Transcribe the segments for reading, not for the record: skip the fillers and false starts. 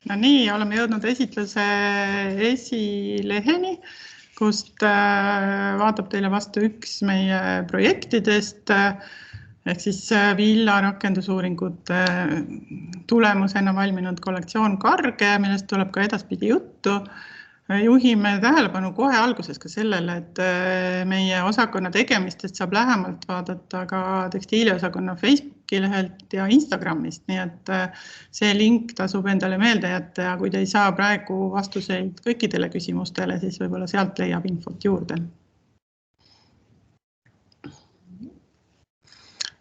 No nii, oleme jõudnud esitluse esileheni, kust vaatab teile vastu üks meie projektidest, ehk siis Villa rakendusuuringute tulemusena valminud kollektsioon Karge, millest tuleb ka edaspidi juttu. Juhime tähelepanu kohe alguses ka sellele, et meie osakonna tegemistest saab lähemalt vaadata ka tekstiiliosakonna Facebooki lehelt ja Instagramist, nii et see link tasub endale meelde jätta ja kui te ei saa praegu vastuseid kõikidele küsimustele, siis võib-olla sealt leiab infot juurde.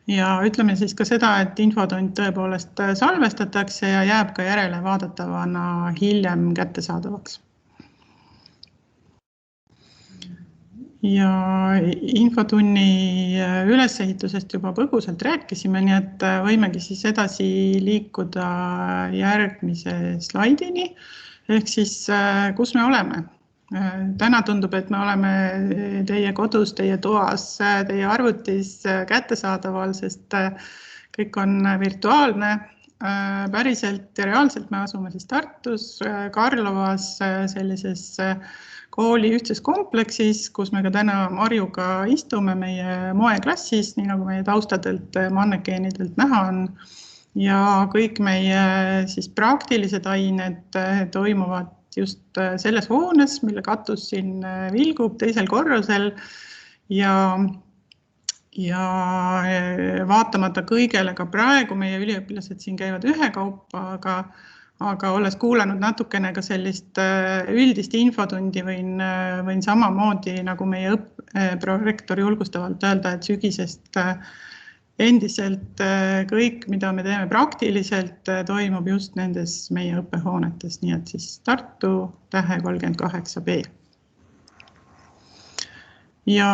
Ja ütleme siis ka seda, et infotund tõepoolest salvestatakse ja jääb ka järele vaadatavana hiljem kättesaadavaks. Ja infotunni ülesehitusest juba põgusalt rääkisime, nii et võimegi siis edasi liikuda järgmise slaidini, ehk siis kus me oleme. Täna tundub, et me oleme teie kodus, teie toas, teie arvutis kättesaadaval, sest kõik on virtuaalne. Päriselt ja reaalselt me asume siis Tartus, Karlovas sellises kooli ühtses kompleksis, kus me ka täna Marjuga istume meie moeklassis, nii nagu meie taustadelt mannekeenidelt näha on. Ja kõik meie siis praktilised ained toimuvad just selles hoones, mille katus siin vilgub teisel korrusel ja vaatamata kõigele ka praegu meie üliõpilased siin käivad ühekaupa, aga olles kuulanud natukene ka sellist üldist infotundi võin samamoodi nagu meie prorektor julgustavalt öelda, et sügisest endiselt kõik, mida me teeme praktiliselt, toimub just nendes meie õppehoonetes, nii et siis Tartu Tähe 38B. Ja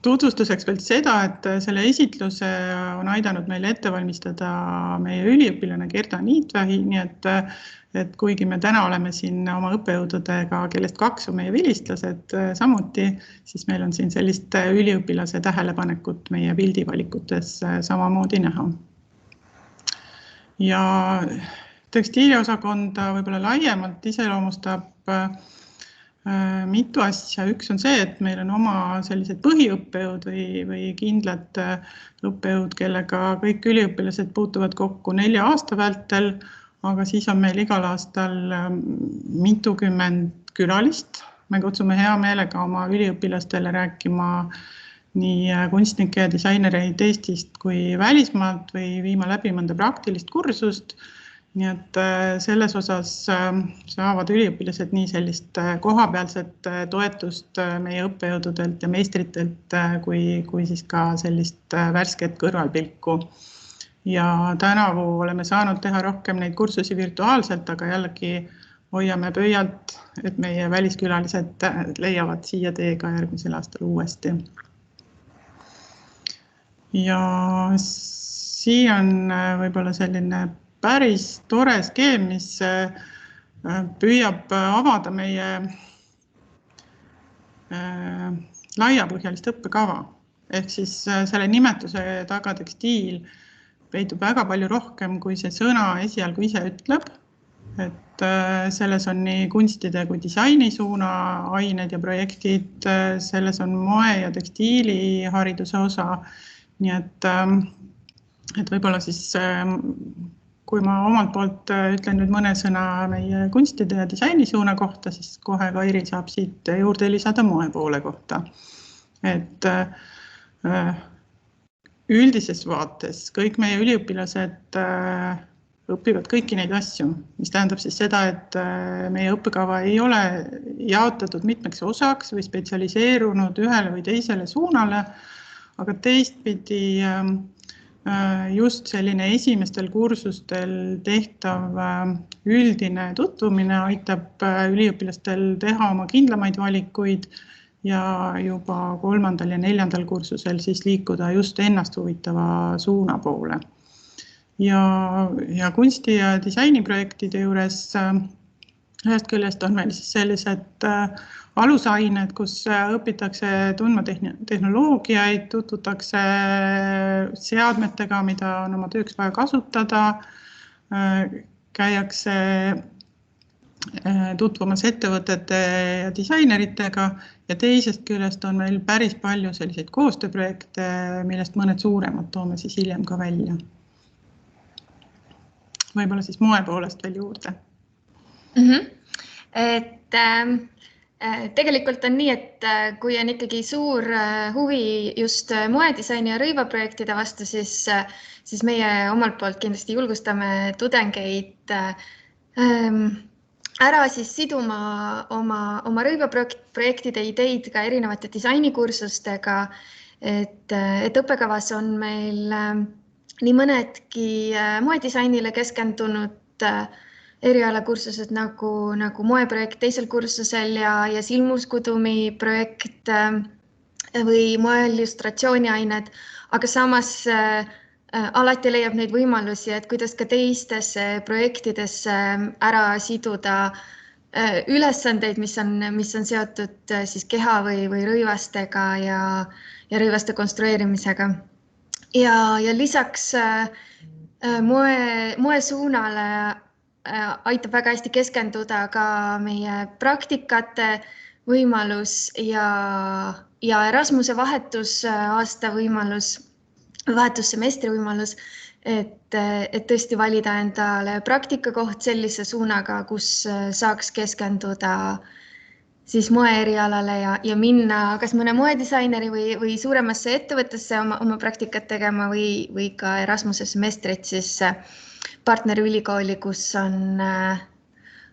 tutvustuseks veel seda, et selle esitluse on aidanud meil ette valmistada meie üliõpilane Gerda Niitvähi, nii et kuigi me täna oleme siin oma õppejõududega, kellest 2 on meie vilistlased samuti, siis meil on siin sellist üliõpilase tähelepanekut meie pildivalikutes samamoodi näha. Ja tekstiiliosakonda võib-olla laiemalt iseloomustab mitu asja. Üks on see, et meil on oma sellised põhiõppejõud või kindlad õppejõud, kellega kõik üliõpilased puutuvad kokku 4 aasta vältel, aga siis on meil igal aastal mitukümmend külalist. Me kutsume hea meelega oma üliõpilastele rääkima nii kunstnike ja disainereid Eestist kui välismaalt või viima läbi mõnda praktilist kursust. Nii et selles osas saavad üliõpilased nii sellist kohapealset toetust meie õppejõududelt ja meistritelt kui siis ka sellist värsket kõrvalpilku. Ja tänavu oleme saanud teha rohkem neid kursusi virtuaalselt, aga jällegi hoiame pöialt, et meie väliskülalised leiavad siia teega järgmisel aastal uuesti. Ja siin on võib-olla selline päris tore skeem, mis püüab avada meie laiapõhjalist õppekava. Ehk siis selle nimetuse taga tekstiil peitub väga palju rohkem, kui see sõna esialgu ise ütleb. Et selles on nii kunstide kui disaini suuna ained ja projektid, selles on moe ja tekstiili hariduse osa. Nii et võib-olla siis kui ma omalt poolt ütlen nüüd mõne sõna meie kunstide ja disaini suuna kohta, siis kohe Kairi saab siit juurde lisada moe poole kohta. Et üldises vaates kõik meie üliõpilased õpivad kõiki neid asju, mis tähendab siis seda, et meie õppekava ei ole jaotatud mitmeks osaks või spetsialiseerunud ühele või teisele suunale, aga teistpidi just selline esimestel kursustel tehtav üldine tutvumine aitab üliõpilastel teha oma kindlamaid valikuid ja juba 3. ja 4. kursusel siis liikuda just ennast huvitava suuna poole. Ja kunsti- ja disainiprojektide juures ühest küljest on meil siis sellised alusained, kus õpitakse tundma tehnoloogiaid, tutvutakse seadmetega, mida on oma tööks vaja kasutada, käiakse tutvumas ettevõtete ja disaineritega ja teisest küljest on meil päris palju selliseid koostööprojekte, millest mõned suuremad toome siis hiljem ka välja. Võib-olla siis moe poolest veel juurde. Tegelikult on nii, et kui on ikkagi suur huvi just moedisaini ja rõivaprojektide vastu, siis meie omalt poolt kindlasti julgustame tudengeid ära siis siduma oma rõivaprojektide ideid ka erinevate disainikursustega, et õppekavas on meil nii mõnedki moedisainile keskendunud erialakursused nagu moeprojekt teisel kursusel ja silmuskudumi projekt või moeillustratsiooniained, aga samas alati leiab neid võimalusi, et kuidas ka teistesse projektidesse ära siduda ülesandeid, mis on seotud siis keha või rõivastega ja rõivaste konstrueerimisega. Ja lisaks moe suunale aitab väga hästi keskenduda ka meie praktikate võimalus ja Erasmuse vahetusaasta võimalus, vahetussemestri võimalus, et tõesti valida endale praktikakoht sellise suunaga, kus saaks keskenduda siis moeerialale ja minna kas mõne moedisaineri või suuremasse ettevõttesse oma praktikat tegema või ka Erasmuse semestrit siis partnerülikooli, kus on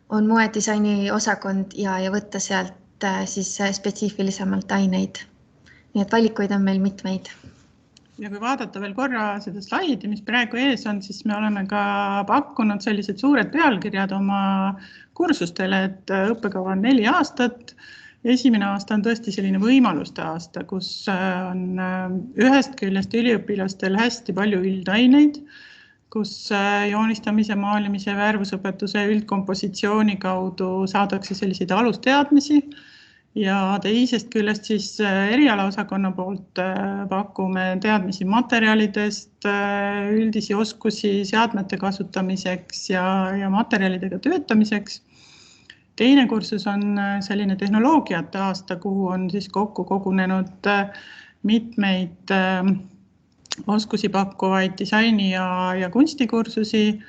moedisaini osakond ja võtta sealt siis spetsiifilisemalt aineid. Nii et valikuid on meil mitmeid. Ja kui vaadata veel korra seda slaidi, mis praegu ees on, siis me oleme ka pakkunud sellised suured pealkirjad oma kursustele, et õppekava on 4 aastat. Esimene aasta on tõesti selline võimaluste aasta, kus on ühest küljest üliõpilastel hästi palju üldaineid, kus joonistamise, maalimise, värvusõpetuse, üldkompositsiooni kaudu saadakse selliseid alusteadmisi. Ja teisest küljest siis erialaosakonna poolt pakume teadmisi materjalidest, üldisi oskusi seadmete kasutamiseks ja materjalidega töötamiseks. Teine kursus on selline tehnoloogiate aasta, kuhu on siis kokku kogunenud mitmeid oskusi pakkuvaid disaini ja kunstikursusi.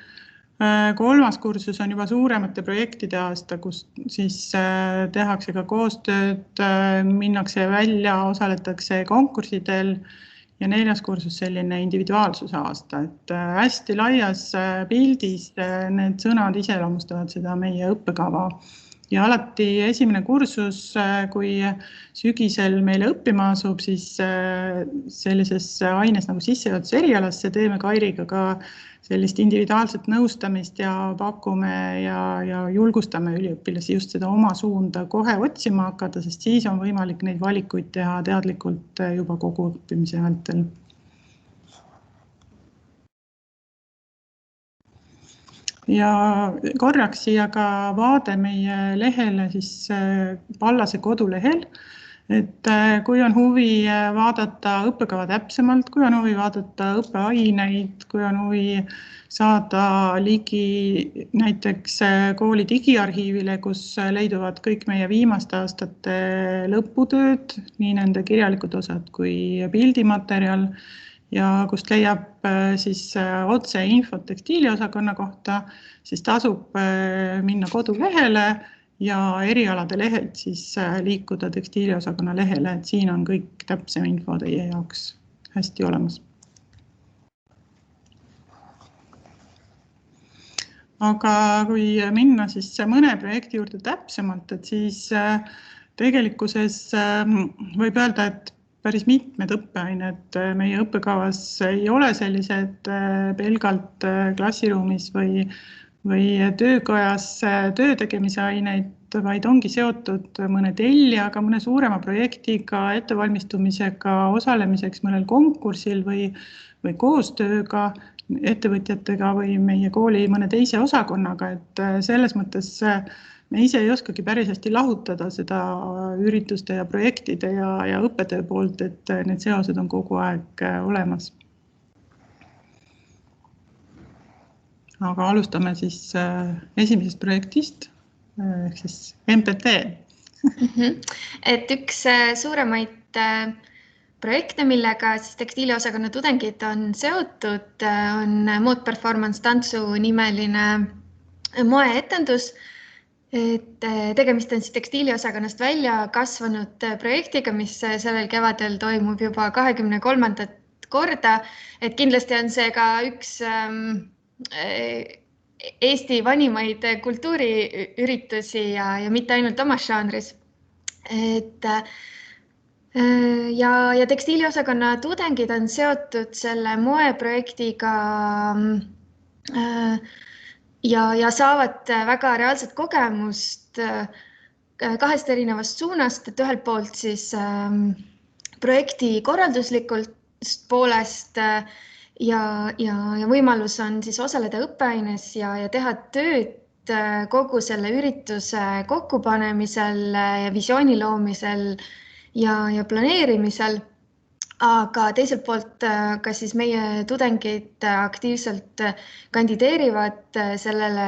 Kolmas kursus on juba suuremate projektide aasta, kus siis tehakse ka koostööd, minnakse välja, osaletakse konkurssidel ja 4. kursus selline individuaalsuse aasta. Et hästi laias pildis need sõnad iseloomustavad seda meie õppekava. Ja alati esimene kursus, kui sügisel meile õppima asub, siis sellises aines nagu sissejuhatus erialasse teeme Kairiga ka sellist individuaalset nõustamist ja pakume ja julgustame üliõpilasi just seda oma suunda kohe otsima hakata, sest siis on võimalik neid valikuid teha teadlikult juba kogu õppimise vältel. Ja korraks siia ka vaade meie lehele, siis Pallase kodulehel, et kui on huvi vaadata õppekava täpsemalt, kui on huvi vaadata õppeaineid, kui on huvi saada ligi näiteks kooli digiarhiivile, kus leiduvad kõik meie viimaste aastate lõputööd, nii nende kirjalikud osad kui pildimaterjal, ja kust leiab siis otse infot tekstiiliosakonna kohta, siis tasub minna kodulehele ja erialade lehelt siis liikuda tekstiiliosakonna lehele, et siin on kõik täpsem info teie jaoks hästi olemas. Aga kui minna siis mõne projekti juurde täpsemalt, et siis tegelikkuses võib öelda, et päris mitmed õppeained meie õppekavas ei ole sellised pelgalt klassiruumis või töökojas töö tegemise aineid, vaid ongi seotud mõne tellijaga, mõne suurema projektiga, ettevalmistumisega, osalemiseks mõnel konkursil või koostööga ettevõtjatega või meie kooli mõne teise osakonnaga, et selles mõttes me ise ei oskagi päris hästi lahutada seda ürituste ja projektide ja õppetöö poolt, et need seosed on kogu aeg olemas. aga alustame siis esimesest projektist, ehk siis MPT. Et üks suuremaid projekte, millega siis tekstiiliosakonna tudengid on seotud, on Mode Performance Tantsu nimeline moeetendus. Et tegemist on siis tekstiiliosakonnast välja kasvanud projektiga, mis sellel kevadel toimub juba 23. korda. Et kindlasti on see ka üks Eesti vanimaid kultuuriüritusi ja mitte ainult omas žanris. Ja tekstiiliosakonna tudengid on seotud selle moeprojektiga ja saavad väga reaalset kogemust kahest erinevast suunast, et ühelt poolt siis projekti korralduslikult poolest ja võimalus on siis osaleda õppeaines ja teha tööd kogu selle ürituse kokkupanemisel ja visiooni loomisel ja planeerimisel. Aga teiselt poolt ka siis meie tudengid aktiivselt kandideerivad sellele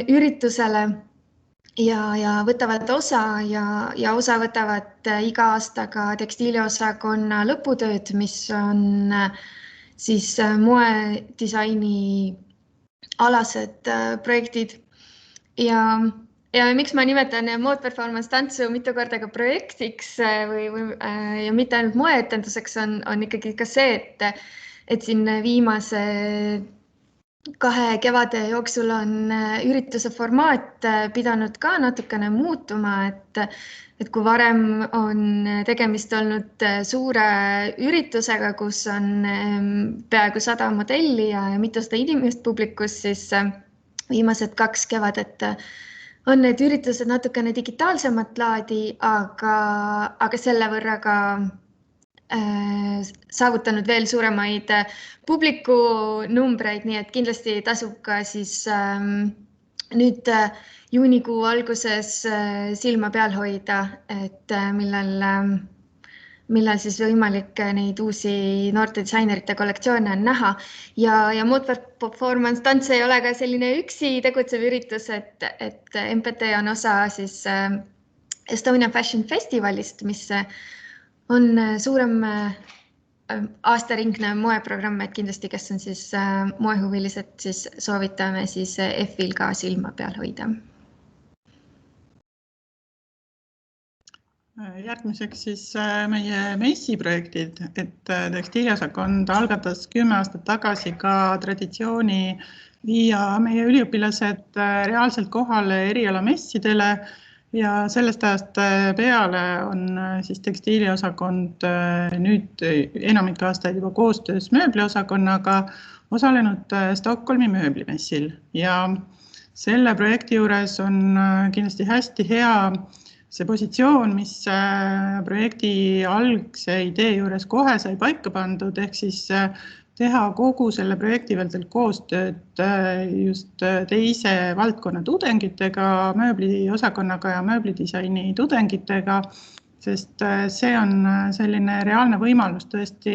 üritusele ja võtavad osa ja osa võtavad iga aasta ka tekstiiliosakonna lõputööd, mis on siis moedisaini alased projektid. Ja miks ma nimetan Mode Performance Tantsu mitu korda ka projektiks ja mitte ainult moeetenduseks on ikkagi ka see, et siin viimase 2 kevade jooksul on ürituse formaat pidanud ka natukene muutuma, et kui varem on tegemist olnud suure üritusega, kus on peaaegu 100 modelli ja mitusada inimest publikus, siis viimased 2 kevadet on need üritused natukene digitaalsemat laadi, aga selle võrra ka saavutanud veel suuremaid publikunumbreid, nii et kindlasti tasub ka siis nüüd juunikuu alguses silma peal hoida, et millal siis võimalik neid uusi noorte disainerite kollektsioone on näha. Ja Mode Performance Tants ei ole ka selline üksi tegutsev üritus, et MPT on osa siis Estonian Fashion Festivalist, mis on suurem aastaringne moeprogramm, et kindlasti, kes on siis moehuvilised, siis soovitame siis F-il ka silma peal hoida. Järgmiseks siis meie messiprojektid, et tekstiiliosakond algatas 10 aastat tagasi ka traditsiooni viia meie üliõpilased reaalselt kohale erialamessidele. Ja sellest ajast peale on siis tekstiiliosakond nüüd enamik aastaid juba koostöös mööbliosakonnaga osalenud Stockholmi mööblimessil. Ja selle projekti juures on kindlasti hästi hea see positsioon, mis projekti algse idee juures kohe sai paika pandud, ehk siis teha kogu selle projekti vältel koostööd just teise valdkonna tudengitega, mööbliosakonnaga ja mööblidisaini tudengitega, sest see on selline reaalne võimalus tõesti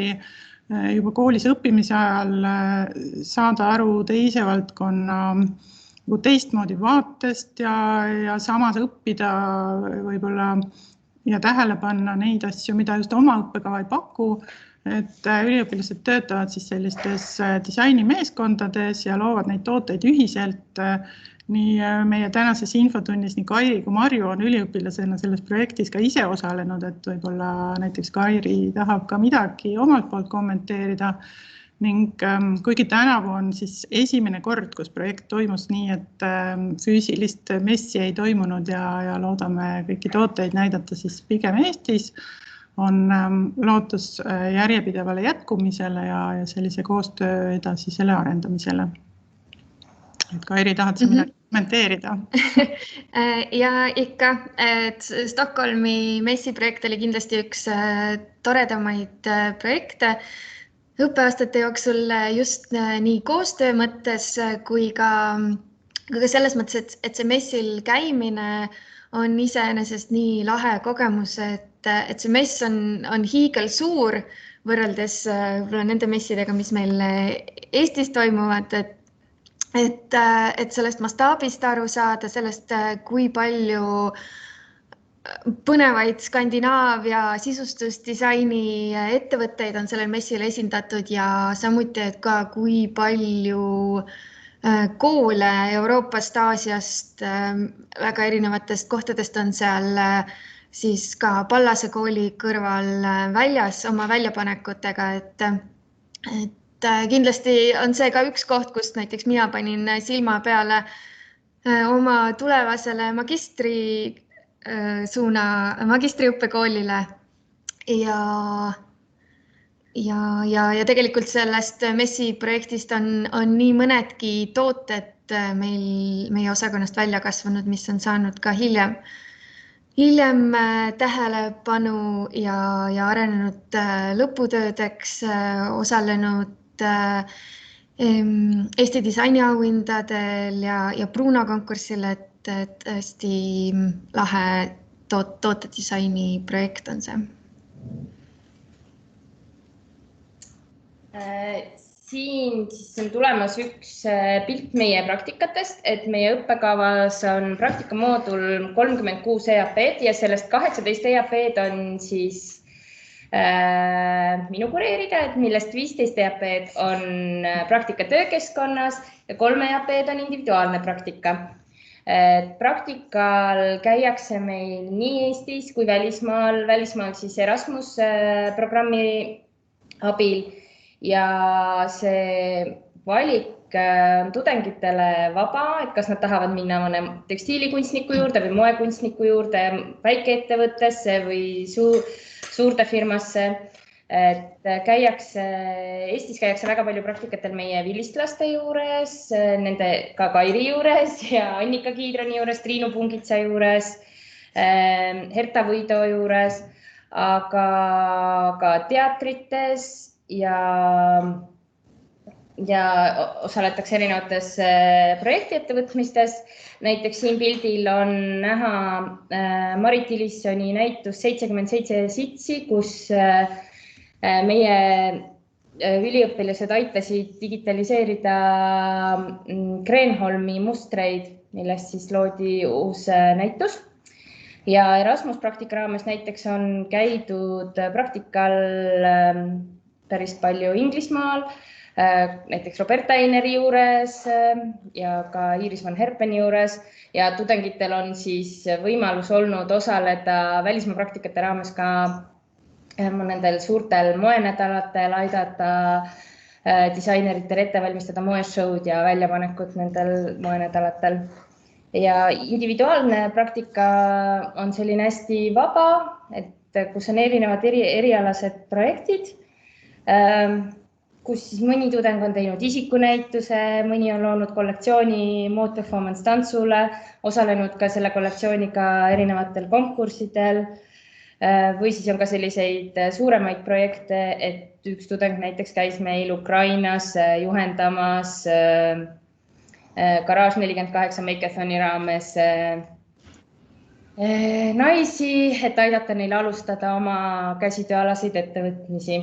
juba koolis õppimise ajal saada aru teise valdkonna teistmoodi vaatest ja samas õppida võib-olla ja tähele panna neid asju, mida just oma õppekava ei paku. Et üliõpilased töötavad siis sellistes disainimeeskondades ja loovad neid tooteid ühiselt. Nii meie tänases infotunnis nii Kairi kui Marju on üliõpilasena selles projektis ka ise osalenud, et võib-olla näiteks Kairi tahab ka midagi omalt poolt kommenteerida. Ning kuigi tänavu on siis esimene kord, kus projekt toimus nii, et füüsilist messi ei toimunud ja loodame kõiki tooteid näidata siis pigem Eestis, on lootus järjepidevale jätkumisele ja sellise koostöö edasisele arendamisele. Et Kairi, tahad sa midagi kommenteerida? Ja ikka, et Stockholmi messiprojekt oli kindlasti üks toredamaid projekte õppeaastate jooksul just nii koostöö mõttes kui ka selles mõttes, et see messil käimine on iseenesest nii lahe kogemus, et see mess on hiigelsuur võrreldes nende messidega, mis meil Eestis toimuvad, et sellest mastaabist aru saada, sellest, kui palju põnevaid Skandinaavia sisustusdisaini ettevõtteid on sellel messil esindatud ja samuti, et ka kui palju koole Euroopast, Aasiast, väga erinevatest kohtadest on seal siis ka Pallase kooli kõrval väljas oma väljapanekutega, et kindlasti on see ka üks koht, kust näiteks mina panin silma peale oma tulevasele magistriõppekoolile ja tegelikult sellest messi projektist on nii mõnedki tooted meie osakonnast välja kasvanud, mis on saanud ka hiljem tähelepanu ja arenenud lõputöödeks, osalenud Eesti disainiauhindadel ja Bruno konkursil, et hästi lahe tootedisaini projekt on see. Siin siis on tulemas üks pilt meie praktikatest, et meie õppekavas on praktikamoodul 36 EAP-d ja sellest 18 EAP-d on siis minu kureerida, et millest 15 EAP-d on praktika töökeskkonnas ja 3 EAP-d on individuaalne praktika. Praktikal käiakse meil nii Eestis kui välismaal siis Erasmus programmi abil ja see valik on tudengitele vaba, et kas nad tahavad minna mõne tekstiilikunstniku juurde või moekunstniku juurde, väikeettevõttesse või suurde firmasse. Et Eestis käiakse väga palju praktikatel meie vilistlaste juures, nende ka Kairi juures ja Annika Kiidroni juures, Triinu Pungitsa juures, Herta Võido juures, aga ka teatrites ja osaletakse erinevates projektiettevõtmistes. Näiteks siin pildil on näha Marit Tillissoni näitus 77 sitsi, kus meie üliõpilased aitasid digitaliseerida Kreenholmi mustreid, millest siis loodi uus näitus. Ja Erasmus praktika raames näiteks on käidud praktikal päris palju Inglismaal, näiteks Roberta Eineri juures ja ka Iris van Herpeni juures ja tudengitel on siis võimalus olnud osaleda välismaa praktikate raames ka nendel suurtel moenädalatel, aidata disaineritel ette valmistada moeshow'd ja väljapanekut nendel moenädalatel. Ja individuaalne praktika on selline hästi vaba, et kus on erinevad erialased projektid, kus siis mõni tudeng on teinud isikunäituse, mõni on loonud kollektsiooni Mode Performance tantsule, osalenud ka selle kollektsiooniga erinevatel konkurssidel või siis on ka selliseid suuremaid projekte, et üks tudeng näiteks käis meil Ukrainas juhendamas Garage 48 Makeathoni raames naisi, et aidata neil alustada oma käsitööalaseid ettevõtmisi.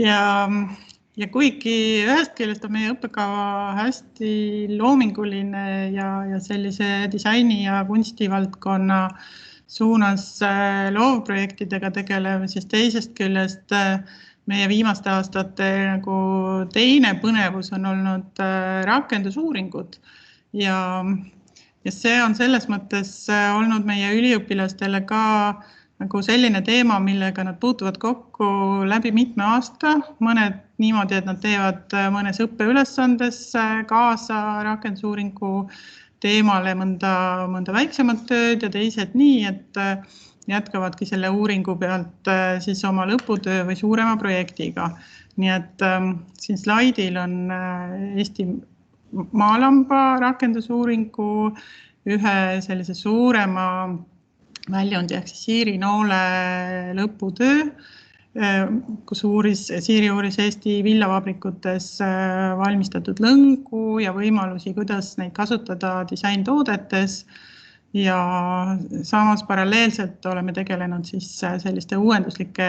Ja kuigi ühest küljest on meie õppekava hästi loominguline ja sellise disaini ja kunstivaldkonna suunas loovprojektidega tegelev, siis teisest küljest meie viimaste aastate nagu teine põnevus on olnud rakendusuuringud ja see on selles mõttes olnud meie üliõpilastele ka nagu selline teema, millega nad puutuvad kokku läbi mitme aasta, mõned niimoodi, et nad teevad mõnes õppeülesandes kaasa rakendusuuringu teemale mõnda väiksemat tööd ja teised nii, et jätkavadki selle uuringu pealt siis oma lõputöö või suurema projektiga. Nii et siin slaidil on Eesti Maalamba rakendusuuringu ühe sellise suurema väljundi ehk siis Siiri Noole lõputöö, kus Siiri uuris Eesti villavabrikutes valmistatud lõngu ja võimalusi, kuidas neid kasutada disaintoodetes. ja samas paralleelselt oleme tegelenud siis selliste uuenduslike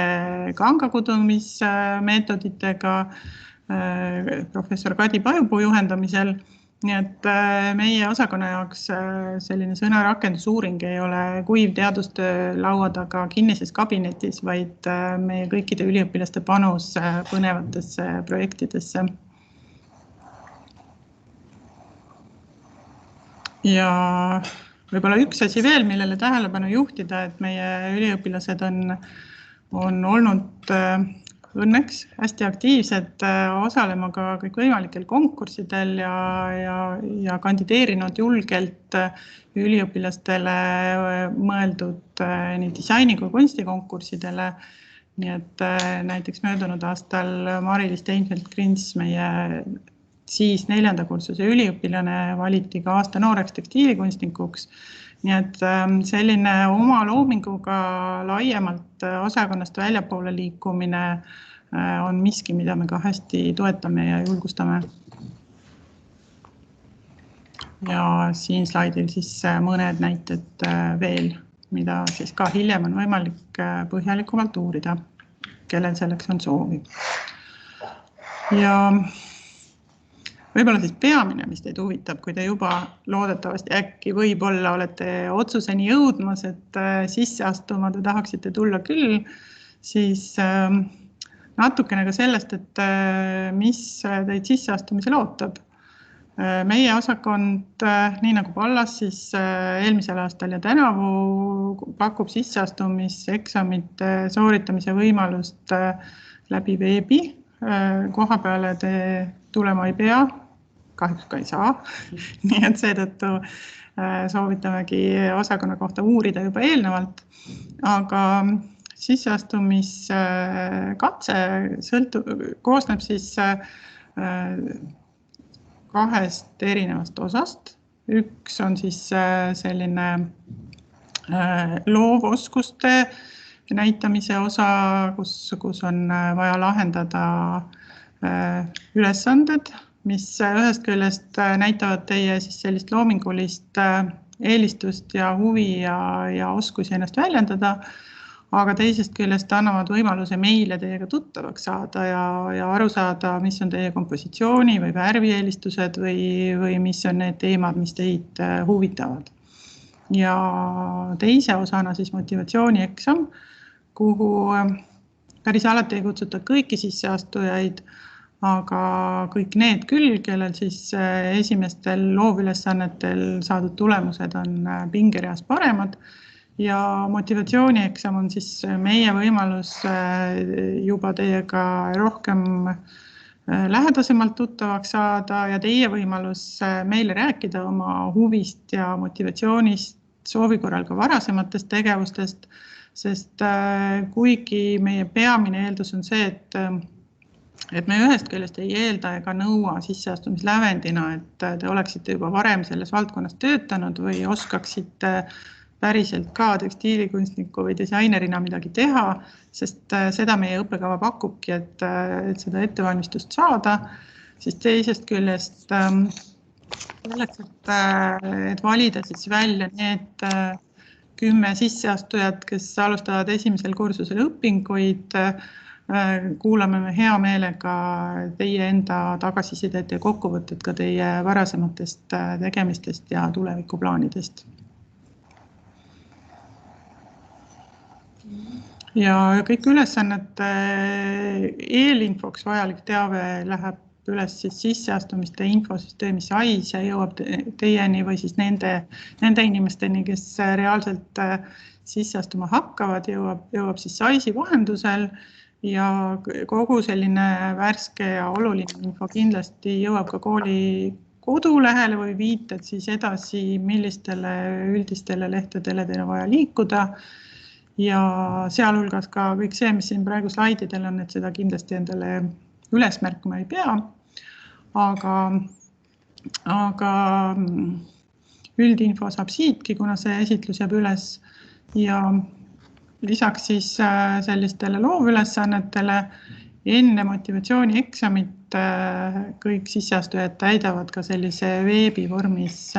kangakudumismeetoditega professor Kadi Pajupuu juhendamisel. Nii et meie osakonna jaoks selline sõnarakendusuuring ei ole kuiv teadustöö laua taga kinnises kabinetis, vaid meie kõikide üliõpilaste panus põnevatesse projektidesse. Ja võib-olla üks asi veel, millele tähelepanu juhtida, et meie üliõpilased on olnud õnneks hästi aktiivsed osalema ka kõikvõimalikel konkurssidel ja kandideerinud julgelt üliõpilastele mõeldud nii disaini kui kunstikonkurssidele. Nii et näiteks möödunud aastal Mari-Liis Steinfeld-Krins, meie siis 4. kursuse üliõpilane, valiti ka aasta nooreks tekstiilikunstnikuks. Nii et selline oma loominguga laiemalt osakonnast väljapoole liikumine on miski, mida me ka hästi toetame ja julgustame. Ja siin slaidil siis mõned näited veel, mida siis ka hiljem on võimalik põhjalikumalt uurida, kellel selleks on soovi. Ja võib-olla siis peamine, mis teid huvitab, kui te juba loodetavasti äkki võib-olla olete otsuseni jõudmas, et sisse astuma te tahaksite tulla küll, siis natukene ka sellest, et mis teid sisseastumisel ootab. Meie osakond, nii nagu Pallas, siis eelmisel aastal ja tänavu pakub sisseastumiseksamite sooritamise võimalust läbi veebi. Koha peale te tulema ei pea, kahjuks ka ei saa. Nii et seetõttu soovitamegi osakonna kohta uurida juba eelnevalt. Aga sisseastumiskatse koosneb siis kahest erinevast osast. Üks on siis selline loovoskuste näitamise osa, kus on vaja lahendada ülesanded, mis ühest küljest näitavad teie siis sellist loomingulist eelistust ja huvi ja oskusi ennast väljendada, aga teisest küljest annavad võimaluse meile teiega tuttavaks saada ja aru saada, mis on teie kompositsiooni või värvieelistused või mis on need teemad, mis teid huvitavad. Ja teise osana siis motivatsioonieksam, kuhu päris alati ei kutsuta kõiki sisseastujaid, aga kõik need küll, kellel siis esimestel loovülesannetel saadud tulemused on pingereas paremad. Ja motivatsioonieksam on siis meie võimalus juba teiega rohkem lähedasemalt tuttavaks saada ja teie võimalus meile rääkida oma huvist ja motivatsioonist, soovi korral ka varasematest tegevustest, sest kuigi meie peamine eeldus on see, et me ühest küljest ei eelda ega nõua sisseastumislävendina, et te oleksite juba varem selles valdkonnas töötanud või oskaksite päriselt ka tekstiilikunstniku või disainerina midagi teha, sest seda meie õppekava pakubki, et seda ettevalmistust saada, siis teisest küljest selleks, et valida siis välja need 10 sisseastujat, kes alustavad esimesel kursusel õpinguid, kuulame me hea meelega teie enda tagasisidet ja kokkuvõtted ka teie varasematest tegemistest ja tulevikuplaanidest. Ja kõik ülesannete eelinfoks vajalik teave läheb üles siis sisseastumiste infosüsteemi SAIS ja jõuab teieni või siis nende inimesteni, kes reaalselt sisseastuma hakkavad, jõuab siis SAIS-i vahendusel ja kogu selline värske ja oluline info kindlasti jõuab ka kooli kodulehele või viited siis edasi, millistele üldistele lehtedele teil on vaja liikuda. Ja sealhulgas ka kõik see, mis siin praegu slaididel on, et seda kindlasti endale üles märkima ei pea, aga üldinfo saab siitki, kuna see esitlus jääb üles ja lisaks siis sellistele loovülesannetele enne motivatsioonieksamit kõik sisseastujad täidavad ka sellise veebivormis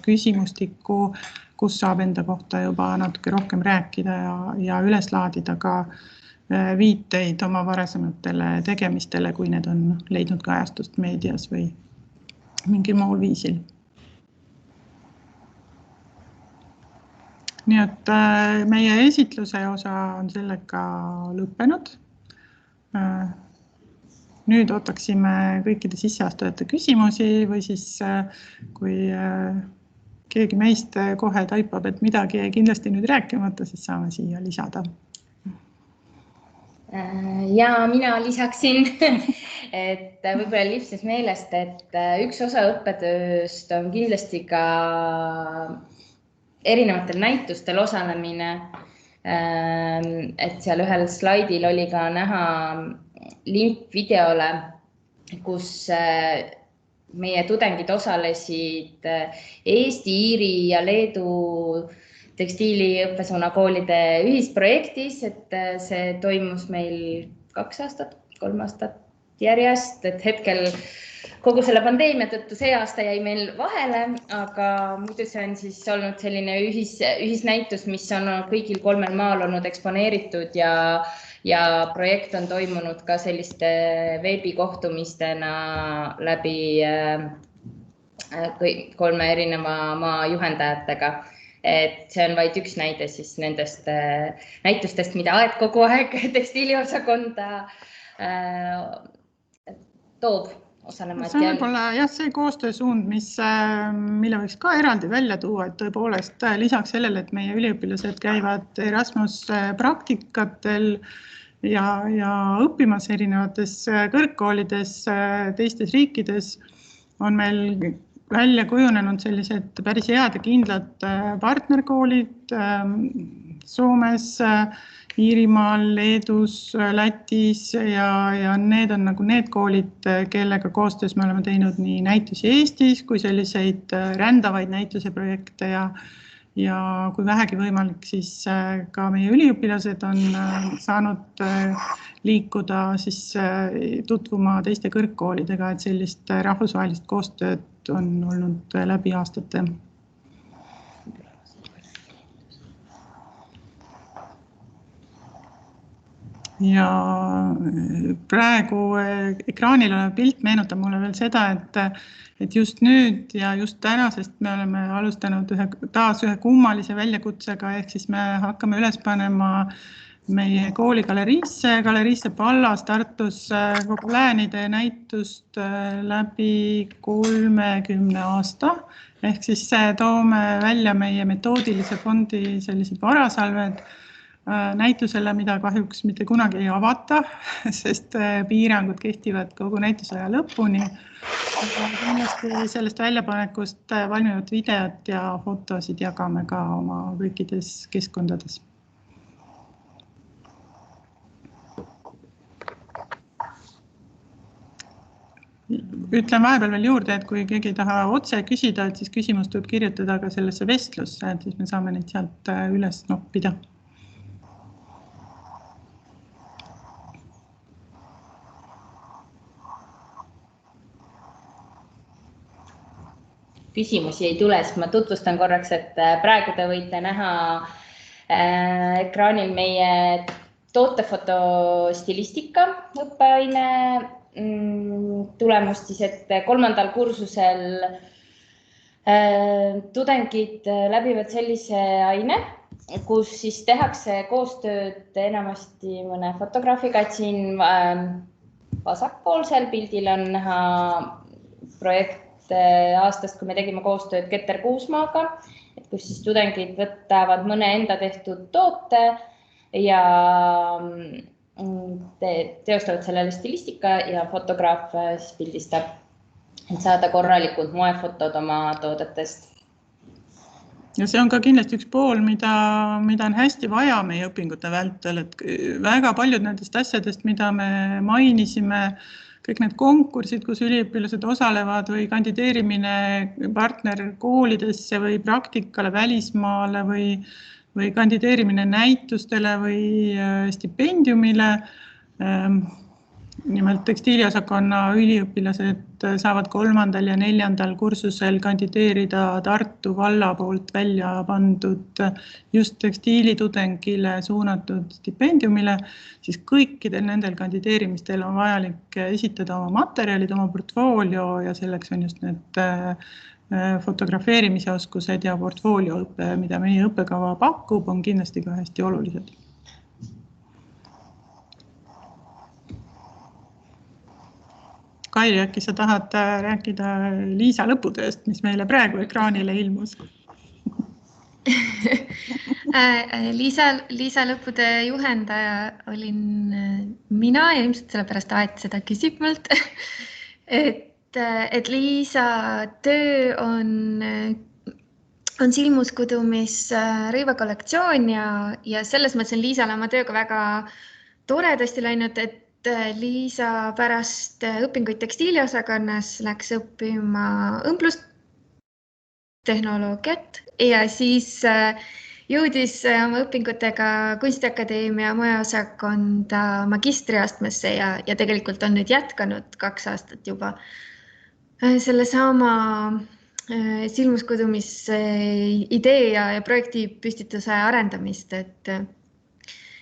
küsimustiku, kus saab enda kohta juba natuke rohkem rääkida ja üles laadida ka viiteid oma varasematele tegemistele, kui need on leidnud kajastust meedias või mingil muul viisil. Nii et meie esitluse osa on sellega lõppenud. Nüüd ootaksime kõikide sisseastujate küsimusi või siis kui keegi meist kohe taipab, et midagi ei kindlasti nüüd rääkimata, siis saame siia lisada. Ja mina lisaksin, et võib-olla lihtsalt meelest, et üks osa õppetööst on kindlasti ka erinevatel näitustel osalemine. Et seal ühel slaidil oli ka näha link videole, kus meie tudengid osalesid Eesti, Iiri ja Leedu tekstiiliõppesuuna koolide ühisprojektis, et see toimus meil 2 aastat, 3 aastat järjest, et hetkel kogu selle pandeemia tõttu see aasta jäi meil vahele, aga muidu see on siis olnud selline ühisnäitus, mis on kõigil 3 maal olnud eksponeeritud ja projekt on toimunud ka selliste veebikohtumistena läbi 3 erineva maa juhendajatega. Et see on vaid üks näide siis nendest näitustest, mida Aet kogu aeg tekstiiliosakonda toob osalema. See on võib-olla see koostöösuund, mille võiks ka eraldi välja tuua, et tõepoolest lisaks sellele, et meie üliõpilased käivad Erasmus praktikatel ja õppimas erinevates kõrgkoolides teistes riikides, on meil välja kujunenud sellised päris head ja kindlad partnerkoolid Soomes, Iirimaal, Leedus, Lätis ja need on nagu need koolid, kellega koostöös me oleme teinud nii näitusi Eestis kui selliseid rändavaid näituseprojekte ja kui vähegi võimalik, siis ka meie üliõpilased on saanud liikuda siis tutvuma teiste kõrgkoolidega, et sellist rahvusvahelist koostööd on olnud läbi aastate. Ja praegu ekraanil olev pilt meenutab mulle veel seda, et just nüüd ja just tänasest me oleme alustanud taas ühe kummalise väljakutsega, ehk siis me hakkame üles panema meie kooli galeriisse Pallas Tartus kogu läänide näitust läbi 30 aasta. Ehk siis toome välja meie metoodilise fondi sellised varasalved näitusele, mida kahjuks mitte kunagi ei avata, sest piirangud kehtivad kogu näitusaja lõpuni. Kindlasti sellest väljapanekust valmivad videot ja fotosid jagame ka oma kõikides keskkondades. Ütlen vahepeal veel juurde, et kui keegi ei taha otse küsida, et siis küsimust võib kirjutada ka sellesse vestlusse, et siis me saame neid sealt üles noppida. Küsimusi ei tule, siis ma tutvustan korraks, et praegu te võite näha ekraanil meie tootefotostilistika õppeaine tulemust, siis et 3. kursusel tudengid läbivad sellise aine, kus siis tehakse koostööd enamasti mõne fotograafiga, et siin vasakpoolsel pildil on näha projekt aastast, kui me tegime koostööd Keter Kuusmaaga, et kus siis tudengid võtavad mõne enda tehtud toote ja teostavad sellele stilistika ja fotograaf siis pildistab, et saada korralikult moefotod oma toodetest. Ja see on ka kindlasti üks pool, mida on hästi vaja meie õpingute vältel, et väga paljud nendest asjadest, mida me mainisime, kõik need konkursid, kus üliõpilased osalevad või kandideerimine partnerkoolidesse või praktikale välismaale või kandideerimine näitustele või stipendiumile. nimelt tekstiiliosakonna üliõpilased saavad 3. ja 4. kursusel kandideerida Tartu valla poolt välja pandud just tekstiilitudengile suunatud stipendiumile, siis kõikidel nendel kandideerimistel on vajalik esitada oma materjalid, oma portfoolio ja selleks on just need fotografeerimise oskused ja portfoolioõpe, mida meie õppekava pakub, on kindlasti ka hästi olulised. Kairi, äkki sa tahad rääkida Liisa lõputööst, mis meile praegu ekraanile ilmus? Liisa lõputöö juhendaja olin mina ja ilmselt sellepärast Aet seda küsib mult, et Liisa töö on silmuskudumis rõivakollektsioon ja selles mõttes on Liisale oma tööga väga toredasti läinud, et Liisa pärast õpinguid tekstiiliosakonnas läks õppima õmblustehnoloogiat ja siis jõudis oma õpingutega Kunstiakadeemia moeosakonda magistriastmesse ja tegelikult on nüüd jätkanud 2 aastat juba selle sama silmuskudumis idee ja projekti püstituse arendamist, et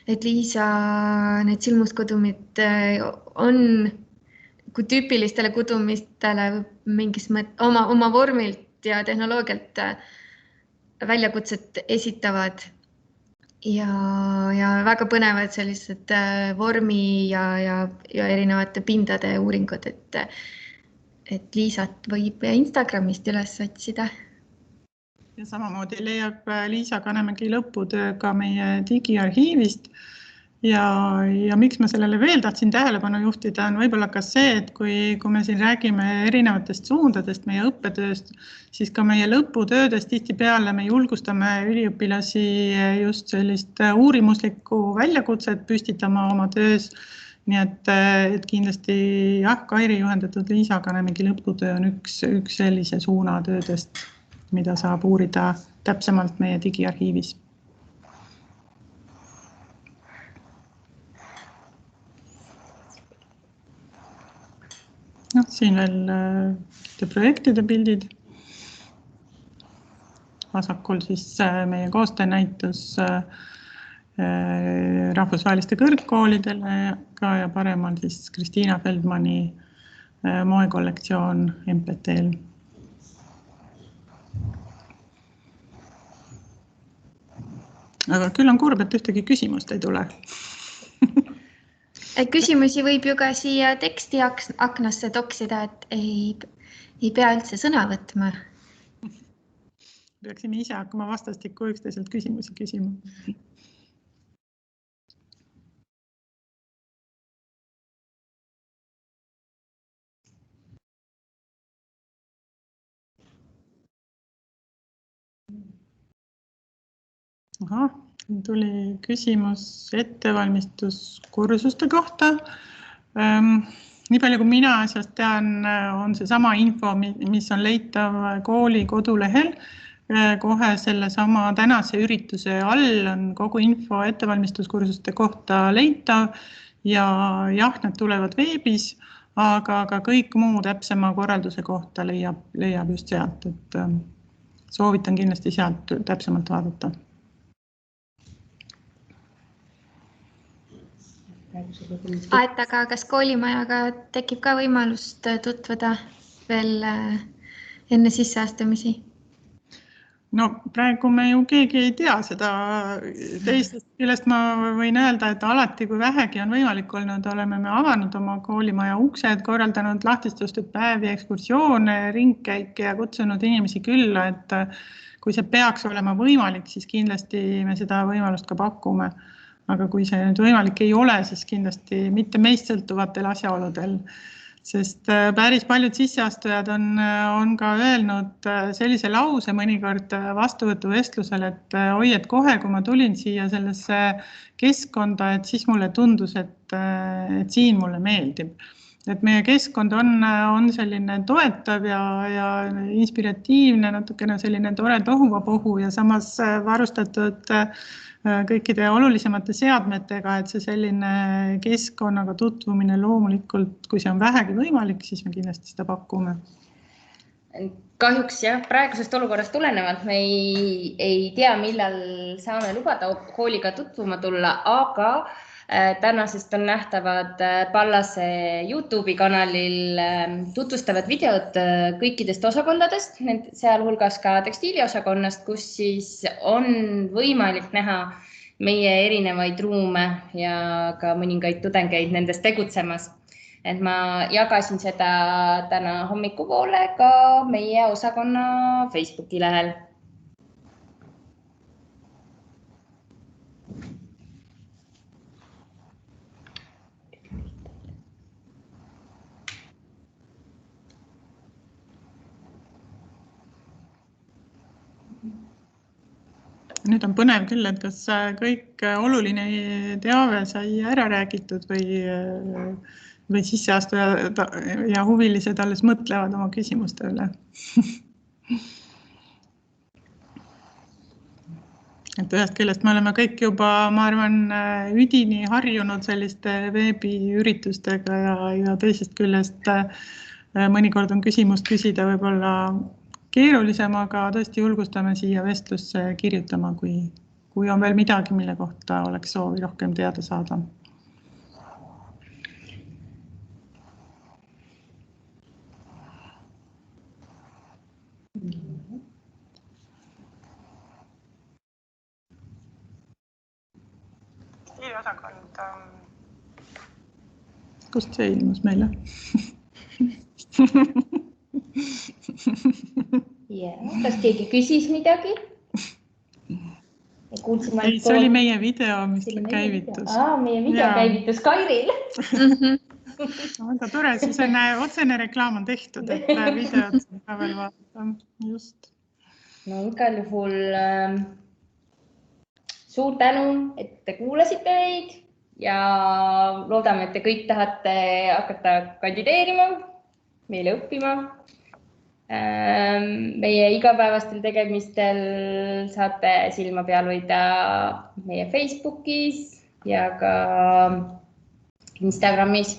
Liisa need silmuskudumid on kui tüüpilistele kudumistele mingis oma vormilt ja tehnoloogialt väljakutset esitavad ja väga põnevad sellised vormi ja erinevate pindade uuringud, et Liisat võib Instagramist üles otsida. Ja samamoodi leiab Liisa Kanemägi lõputöö ka meie digiarhiivist ja miks ma sellele veel tahtsin tähelepanu juhtida on võib-olla ka see, et kui me siin räägime erinevatest suundadest meie õppetööst, siis ka meie lõputöödest tihtipeale me julgustame üliõpilasi just sellist uurimuslikku väljakutset püstitama oma töös. Nii et kindlasti Kairi juhendatud Liisa Kanemägi lõputöö on üks sellise suuna töödest, mida saab uurida täpsemalt meie digiarhiivis. Siin veel projektide pildid. Vasakul siis meie koostöönäitus rahvusvaheliste kõrgkoolidele ja paremal siis Kristiina Feldmani moekollektsioon MPT-l. Aga küll on kurb, et ühtegi küsimust ei tule. Küsimusi võib ju ka siia teksti aknasse toksida, et ei pea üldse sõna võtma. Peaksime ise hakkama vastastikku üksteiselt küsimusi küsima. Tuli küsimus ettevalmistuskursuste kohta. Nii palju kui mina asjast tean, on see sama info, mis on leitav kooli kodulehel. Kohe selle sama tänase ürituse all on kogu info ettevalmistuskursuste kohta leitav ja jah, need tulevad veebis, aga kõik muu täpsema korralduse kohta leiab just sealt, et soovitan kindlasti sealt täpsemalt vaadata. Aet, aga kas koolimajaga tekib ka võimalust tutvuda veel enne sisseastumisi? No praegu me ju keegi ei tea seda. Teisest küljest ma võin öelda, et alati kui vähegi on võimalik olnud, oleme me avanud oma koolimaja uksed, korraldanud lahtistustööpäevi, ekskursioone, ringkäike ja kutsunud inimesi külla, et kui see peaks olema võimalik, siis kindlasti me seda võimalust ka pakume. Aga kui see nüüd võimalik ei ole, siis kindlasti mitte meist sõltuvatel asjaoludel, sest päris paljud sisseastujad on ka öelnud sellise lause mõnikord vastuvõtuvestlusel, et oi, et kohe, kui ma tulin siia sellesse keskkonda, et siis mulle tundus, et siin mulle meeldib. Et meie keskkond on selline toetav ja inspiratiivne, natukene selline tore tohuvapohu ja samas varustatud kõikide olulisemate seadmetega, et see selline keskkonnaga tutvumine loomulikult, kui see on vähegi võimalik, siis me kindlasti seda pakume. Kahjuks jah, praegusest olukorrast tulenevalt me ei tea, millal saame lubada kooliga tutvuma tulla, aga tänasest on nähtavad Pallase YouTube'i kanalil tutvustavad videod kõikidest osakondadest, sealhulgas ka tekstiiliosakonnast, kus siis on võimalik näha meie erinevaid ruume ja ka mõningaid tudengeid nendes tegutsemas. Et ma jagasin seda täna hommikupoole ka meie osakonna Facebooki lehel. Nüüd on põnev küll, et kas kõik oluline teave sai ära räägitud või sisseastujad ja huvilised alles mõtlevad oma küsimuste üle. Et ühest küljest me oleme kõik juba, ma arvan, üdini harjunud selliste veebiüritustega ja teisest küljest mõnikord on küsimust küsida võib-olla keerulisem, aga tõesti julgustame siia vestlusse kirjutama, kui on veel midagi, mille kohta oleks soovi rohkem teada saada. Stiiliosakond. Kust see ilmus meile? Kas keegi küsis midagi? Ei, see oli meie video, mis käivitus. Meie video käivitus Kairil. Väga tore, siis on otsene reklaam on tehtud, et videod saab ka veel vaadata. Just. No igal juhul suur tänu, et te kuulasite meid ja loodame, et te kõik tahate hakata kandideerima, meile õppima. Meie igapäevastel tegemistel saate silma peal hoida meie Facebookis ja ka Instagramis.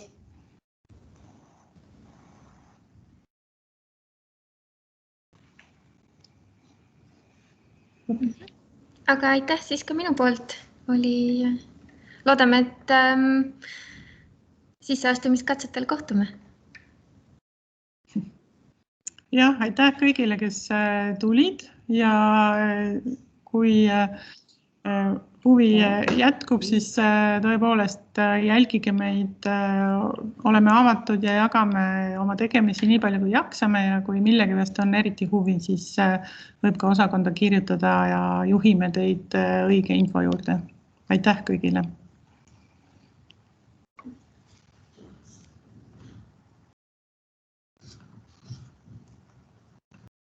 Aga aitäh siis ka minu poolt. Loodame, et sisseastumiskatsetel kohtume. Jah, aitäh kõigile, kes tulid ja kui huvi jätkub, siis tõepoolest jälgige meid, oleme avatud ja jagame oma tegemisi nii palju, kui jaksame ja kui millegi vast on eriti huvi, siis võib ka osakonda kirjutada ja juhime teid õige info juurde. Aitäh kõigile!